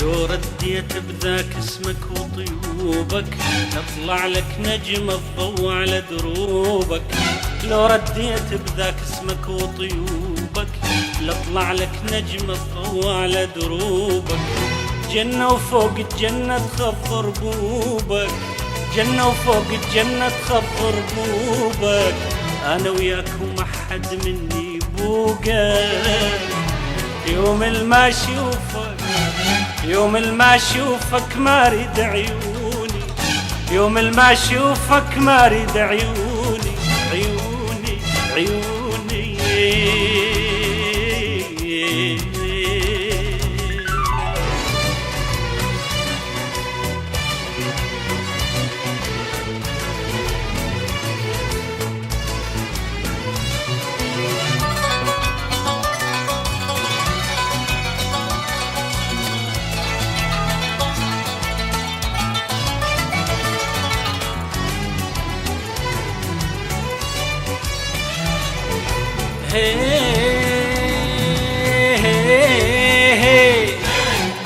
لو رديت بذاك اسمك وطيوبك اطلع لك نجم الضوء على دروبك. لو رديت بذاك اسمك وطيوبك لاطلع لك نجم الضوء على دروبك. جنة وفوق الجنة تخضر بوبك، جنة وفوق الجنة تخضر بوبك. انا وياك وما حد مني بوقك. يوم ما اشوفك، يوم ما اشوفك ما اريد عيوني، يوم ما اشوفك ما اريد عيوني، عيوني عيوني.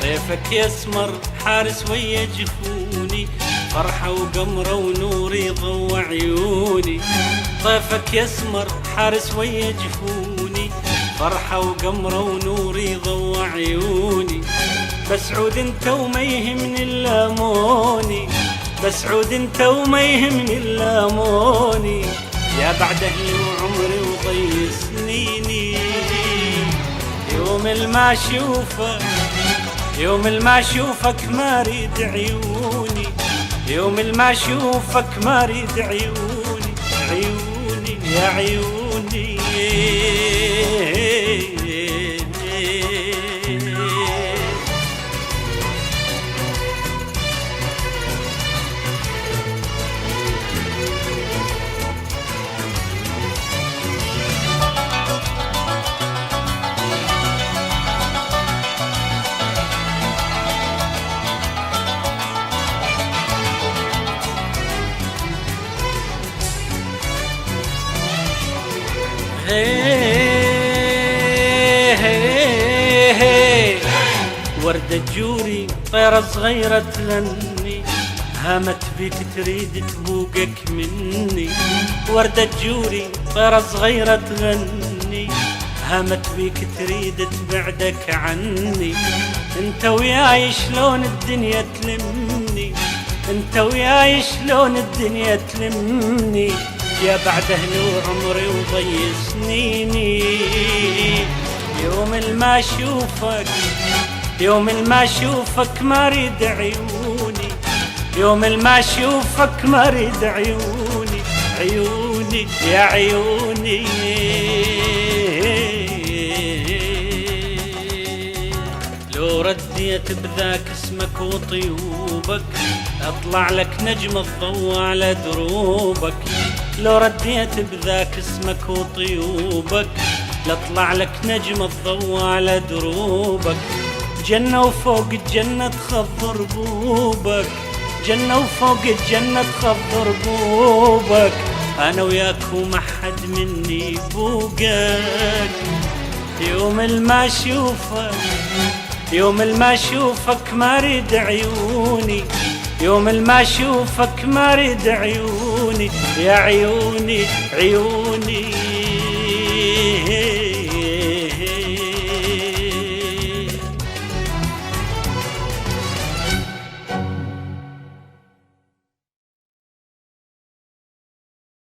طيفك يسمر حارس ويا جفوني، فرحة وقمرة ونوري ضوى عيوني. طيفك يسمر حارس ويا جفوني، فرحة وقمرة ونوري ضوى عيوني. بسعود انت وما يهمني اللاموني، بسعود انت وما يهمني اللاموني. يا بعد اهلي وعمري وضي سنيني. يوم ما اشوفك، يوم ما اشوفك ما اريد عيوني، يوم ما اشوفك ما اريد عيوني، عيوني يا عيوني. وردة جوري طيرة صغيرة تغني، هامت بيك تريد تبوقك مني. وردة جوري طيرة صغيرة تغني، هامت بيك تريد تبعدك عني. انت وياي شلون الدنيا تلمني، انت وياي شلون الدنيا تلمني. يا بعد اهلي وعمري وضي سنيني. يوم ما اشوفك، يوم ما اشوفك ما اريد عيوني، يوم ما اشوفك ما اريد عيوني، عيوني يا عيوني. لو رديت بذاك اسمك وطيوبك اطلع لك نجم الضوء على دروبك. لو رديت بذاك اسمك وطيوبك لاطلع لك نجم الضوء على دروبك. جنة وفوق الجنة تخضر بوبك، جنة وفوق الجنة تخضر بوبك. انا وياك وما حد مني بوقك. يوم ما اشوفك، يوم ما اشوفك ما اريد عيوني، يوم ما اشوفك ما اريد عيوني، يا عيوني عيوني.